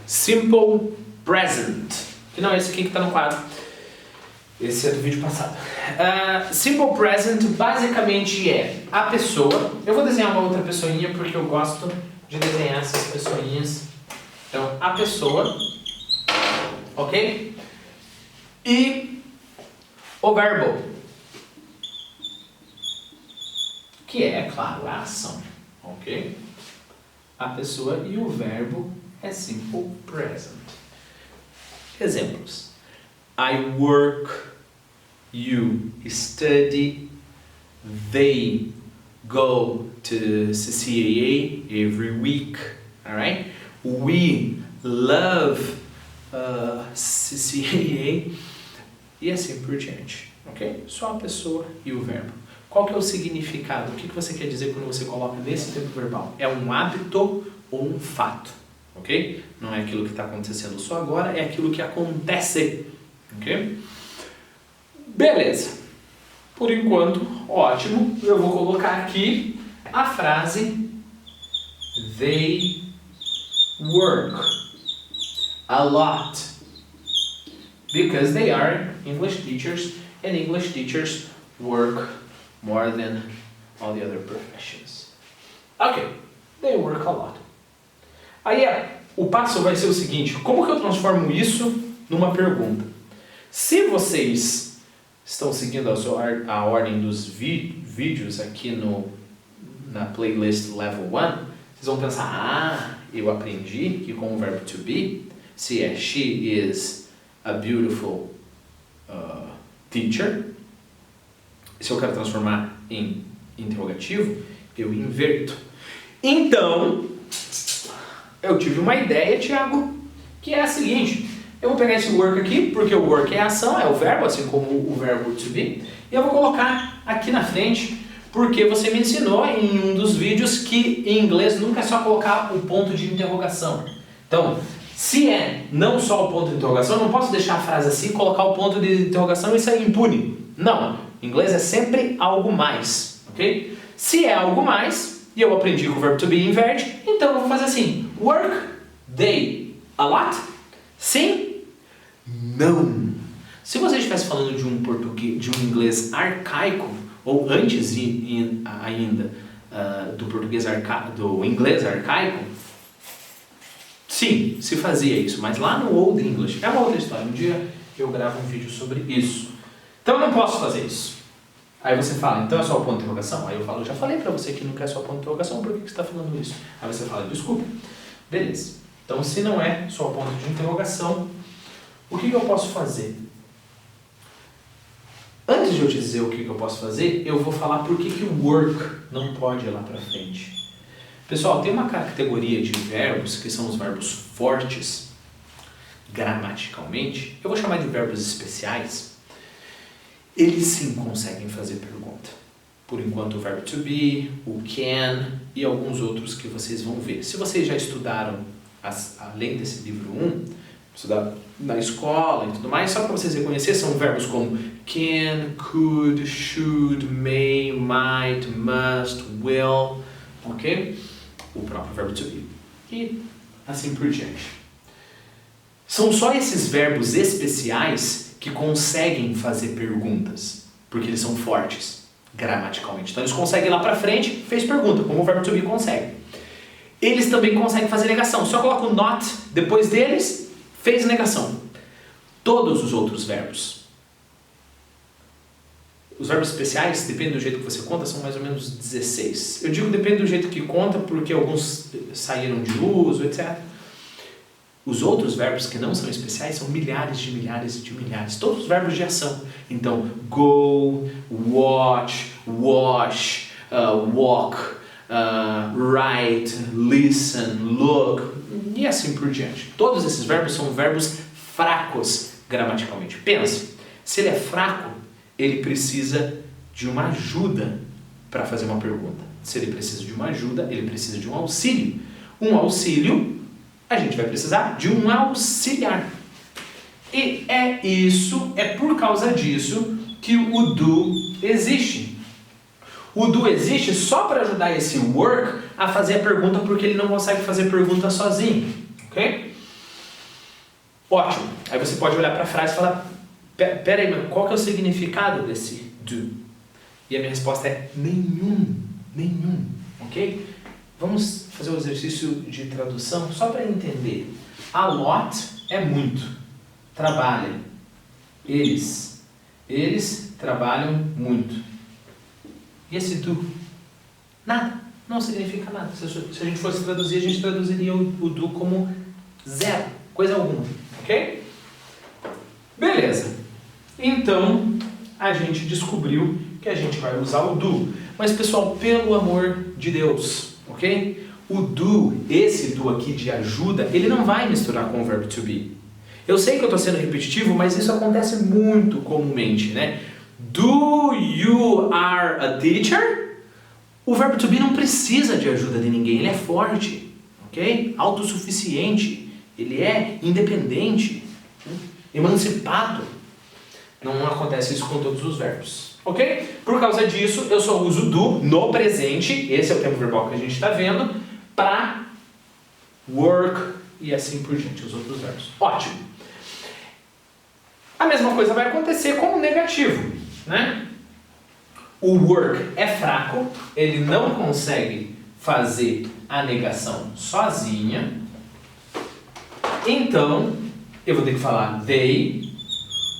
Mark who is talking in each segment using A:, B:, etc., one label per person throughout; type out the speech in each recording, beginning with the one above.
A: Simple present. Que não é esse aqui que está no quadro. Esse é do vídeo passado. Simple present basicamente é a pessoa. Eu vou desenhar uma outra pessoinha porque eu gosto de desenhar essas pessoinhas. Então, a pessoa, ok? E o verbo, que é, claro, a ação, ok? A pessoa e o verbo é simple present. Exemplos. I work, you study, they go to CCAA every week, alright? We love CCAA e assim por diante, ok? Só a pessoa e o verbo. Qual que é o significado? O que você quer dizer quando você coloca nesse tempo verbal? É um hábito ou um fato, ok? Não é aquilo que está acontecendo só agora, é aquilo que acontece, ok? Beleza. Por enquanto, ótimo. Eu vou colocar aqui a frase they work a lot because they are English teachers and English teachers work more than all the other professions. Ok, they work a lot. Aí o passo vai ser o seguinte, como que eu transformo isso numa pergunta? Se vocês estão seguindo a ordem dos vídeos aqui na playlist Level 1, vocês vão pensar, eu aprendi que com o verbo to be, se é she is a beautiful teacher, se eu quero transformar em interrogativo, eu inverto. Então, eu tive uma ideia, Thiago, que é a seguinte. Eu vou pegar esse work aqui, porque o work é a ação, é o verbo, assim como o verbo to be, e eu vou colocar aqui na frente, porque você me ensinou em um dos vídeos que em inglês nunca é só colocar o ponto de interrogação. Então, se é não só o ponto de interrogação, eu não posso deixar a frase assim, colocar o ponto de interrogação e sair impune. Não, em inglês é sempre algo mais, ok? Se é algo mais, e eu aprendi que o verbo to be inverte, então eu vou fazer assim, work they a lot? Sim? Não. Se você estivesse falando de um português, de um inglês arcaico, ou antes ainda do inglês arcaico, sim, se fazia isso, mas lá no Old English, é uma outra história, um dia eu gravo um vídeo sobre isso. Então eu não posso fazer isso. Aí você fala, então é só o ponto de interrogação? Aí eu falo, já falei pra você que não quer só o ponto de interrogação, por que você está falando isso? Aí você fala, desculpa. Beleza. Então se não é só o ponto de interrogação, o que eu posso fazer? Antes de eu te dizer o que eu posso fazer, eu vou falar por que o work não pode ir lá pra frente. Pessoal, tem uma categoria de verbos, que são os verbos fortes, gramaticalmente, eu vou chamar de verbos especiais. Eles sim conseguem fazer pergunta. Por enquanto o verbo to be, o can e alguns outros que vocês vão ver. Se vocês já estudaram, além desse livro 1, estudaram na escola e tudo mais, só para vocês reconhecerem, são verbos como can, could, should, may, might, must, will, ok? O próprio verbo to be. E assim por diante. São só esses verbos especiais que conseguem fazer perguntas, porque eles são fortes, gramaticalmente. Então eles conseguem ir lá pra frente, fez pergunta, como o verbo to be consegue. Eles também conseguem fazer negação, só coloca o not depois deles, fez negação. Todos os outros verbos. Os verbos especiais, depende do jeito que você conta, são mais ou menos 16. Eu digo depende do jeito que conta, porque alguns saíram de uso, etc. Os outros verbos que não são especiais são milhares de milhares de milhares. Todos os verbos de ação. Então, go, watch, wash, walk, write, listen, look, e assim por diante. Todos esses verbos são verbos fracos gramaticalmente. Pensa, se ele é fraco, ele precisa de uma ajuda para fazer uma pergunta. Se ele precisa de uma ajuda, ele precisa de um auxílio. Um auxílio, a gente vai precisar de um auxiliar. E é por causa disso que o do existe. O do existe só para ajudar esse work a fazer a pergunta, porque ele não consegue fazer pergunta sozinho, ok? Ótimo. Aí você pode olhar para a frase e falar, peraí, mas qual que é o significado desse do? E a minha resposta é nenhum, ok? Vamos fazer um exercício de tradução só para entender. A lot é muito, trabalha. Eles trabalham muito. E esse do? Nada, não significa nada. Se a gente fosse traduzir, a gente traduziria o do como zero, coisa alguma, ok? Beleza. Então, a gente descobriu que a gente vai usar o do. Mas, pessoal, pelo amor de Deus, ok? O do, esse do aqui de ajuda, ele não vai misturar com o verbo to be. Eu sei que eu estou sendo repetitivo, mas isso acontece muito comumente, né? Do you are a teacher? O verbo to be não precisa de ajuda de ninguém, ele é forte, ok? Autossuficiente, ele é independente, emancipado. Não acontece isso com todos os verbos, ok? Por causa disso, eu só uso do no presente, esse é o tempo verbal que a gente está vendo, para work e assim por diante, os outros verbos. Ótimo. A mesma coisa vai acontecer com o negativo, né? O work é fraco, ele não consegue fazer a negação sozinha. Então, eu vou ter que falar they.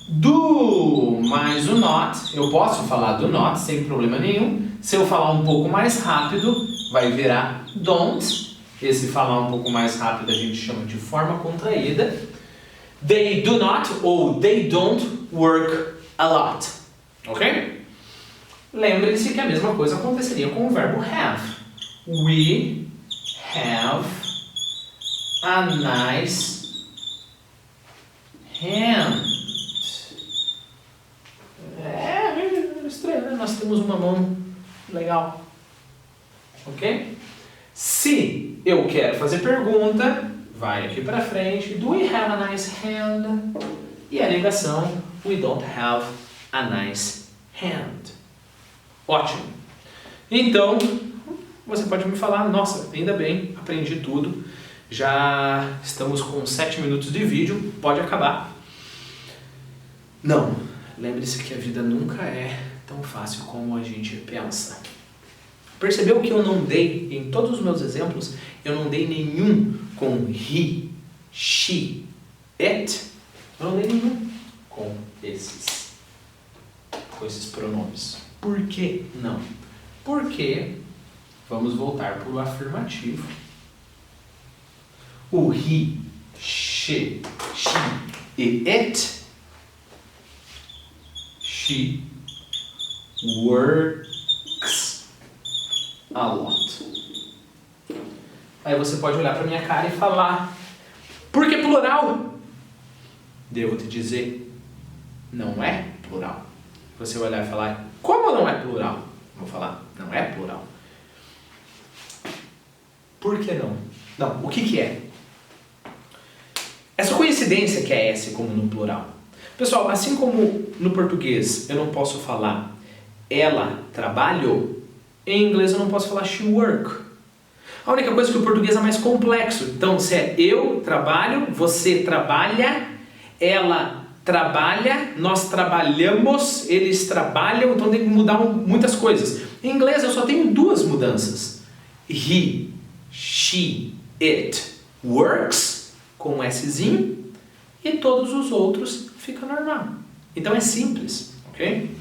A: Do mais o not, eu posso falar do not sem problema nenhum. Se eu falar um pouco mais rápido, vai virar don't. Esse falar um pouco mais rápido a gente chama de forma contraída. They do not ou they don't work a lot. Ok? Lembre-se que a mesma coisa aconteceria com o verbo have. We have a nice hand. É estranho, né? Nós temos uma mão legal. Ok? Se eu quero fazer pergunta, vai aqui para frente. Do we have a nice hand? E a negação, we don't have a nice hand. Ótimo. Então, você pode me falar, nossa, ainda bem, aprendi tudo. Já estamos com 7 minutos de vídeo, pode acabar. Não, lembre-se que a vida nunca é tão fácil como a gente pensa. Percebeu que eu não dei, em todos os meus exemplos, eu não dei nenhum com he, she, it. Eu não dei nenhum com esses pronomes. Por que não? Porque, vamos voltar para o afirmativo. O he, she e it, she works a lot. Aí você pode olhar para minha cara e falar, por que plural? Devo te dizer, não é plural. Você vai olhar e falar, como não é plural? Vou falar, não é plural. Por que não? Não, o que é? Essa coincidência que é S como no plural. Pessoal, assim como no português eu não posso falar ela trabalhou, em inglês eu não posso falar she work. A única coisa é que o português é mais complexo. Então, se é eu trabalho, você trabalha, ela trabalha, nós trabalhamos, eles trabalham, então tem que mudar muitas coisas. Em inglês eu só tenho 2 mudanças. He, she, it works, com um Szinho, e todos os outros fica normal. Então é simples, ok?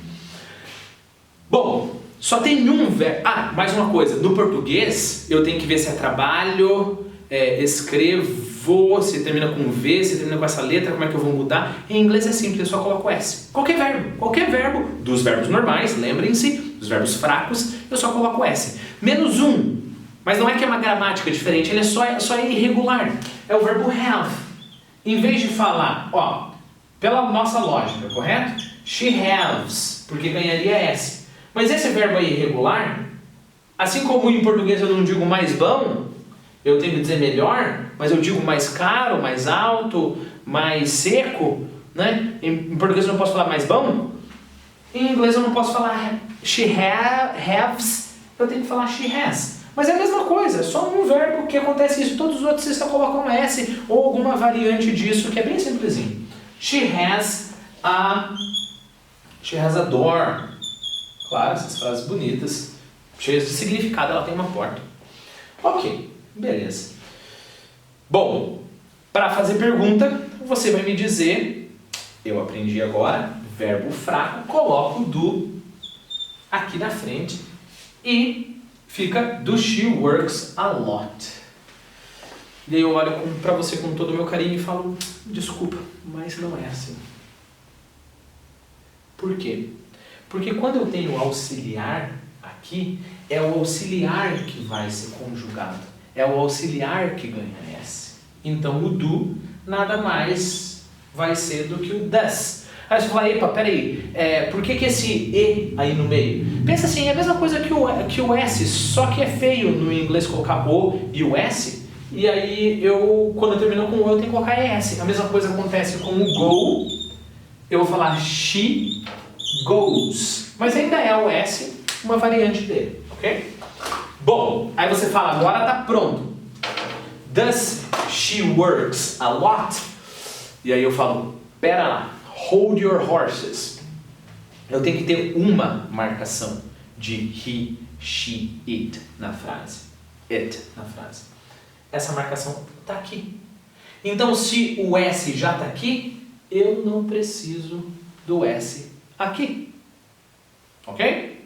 A: Bom, só tem um verbo. Ah, mais uma coisa, no português eu tenho que ver se é trabalho, escrevo, se termina com V, se termina com essa letra, como é que eu vou mudar? Em inglês é simples, eu só coloco S. Qualquer verbo, dos verbos normais, lembrem-se, dos verbos fracos, eu só coloco S. Menos um, mas não é que é uma gramática diferente, ele é só irregular. É o verbo have. Em vez de falar, pela nossa lógica, correto? She has, porque ganharia S. Mas esse verbo aí irregular, assim como em português eu não digo mais bom, eu tenho que dizer melhor, mas eu digo mais caro, mais alto, mais seco, né? Em português eu não posso falar mais bom, em inglês eu não posso falar she has, eu tenho que falar she has. Mas é a mesma coisa, é só um verbo que acontece isso. Todos os outros você só coloca uma S ou alguma variante disso, que é bem simplesinho. She has a door. Claro, essas frases bonitas, cheias de significado, ela tem uma porta. Ok, beleza. Bom, para fazer pergunta, você vai me dizer, eu aprendi agora, verbo fraco, coloco o do aqui na frente e fica do she works a lot. E aí eu olho para você com todo o meu carinho e falo, desculpa, mas não é assim. Por quê? Porque quando eu tenho auxiliar aqui, é o auxiliar que vai ser conjugado. É o auxiliar que ganha S. Então o do nada mais vai ser do que o does. Aí você fala, epa, peraí, por que esse E aí no meio? Pensa assim, é a mesma coisa que o S, só que é feio no inglês colocar O e o S. E aí quando eu termino com O, eu tenho que colocar ES. A mesma coisa acontece com o go, eu vou falar she goes. Mas ainda é o S, uma variante dele, ok? Bom, aí você fala, agora tá pronto. Does she works a lot? E aí eu falo, pera lá, hold your horses. Eu tenho que ter uma marcação de he, she, it na frase. It na frase. Essa marcação tá aqui. Então se o S já tá aqui, eu não preciso do S aqui. Ok?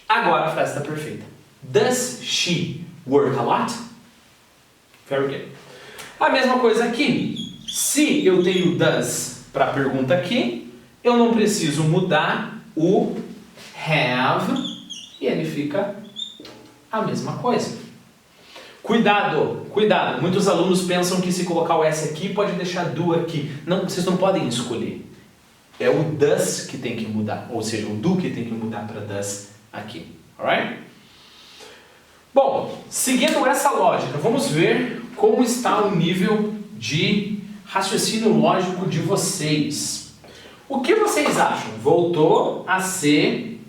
A: Agora a frase está perfeita. Does she work a lot? Very good. A mesma coisa aqui. Se eu tenho does para a pergunta aqui, eu não preciso mudar o have e ele fica a mesma coisa. Cuidado, cuidado. Muitos alunos pensam que se colocar o S aqui pode deixar do aqui. Não, vocês não podem escolher. É o does que tem que mudar, ou seja, o do que tem que mudar para does aqui. Alright? Bom, seguindo essa lógica, vamos ver como está o nível de raciocínio lógico de vocês. O que vocês acham? Voltou a ser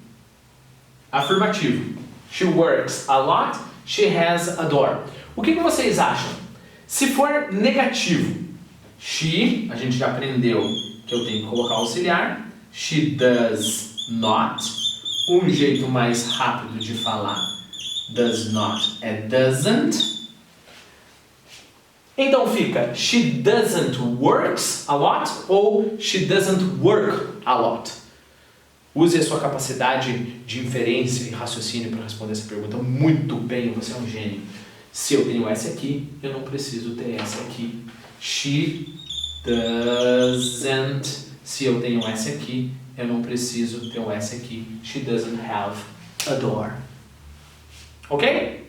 A: afirmativo. She works a lot, she has a door. O que vocês acham? Se for negativo, she, a gente já aprendeu que eu tenho que colocar auxiliar. She does not. Um jeito mais rápido de falar does not é doesn't. Então fica she doesn't works a lot ou she doesn't work a lot. Use a sua capacidade de inferência e raciocínio para responder essa pergunta muito bem, você é um gênio. Se eu tenho S aqui, eu não preciso ter S aqui. She doesn't. Se eu tenho S aqui, eu não preciso ter o S aqui. She doesn't have a door. Ok?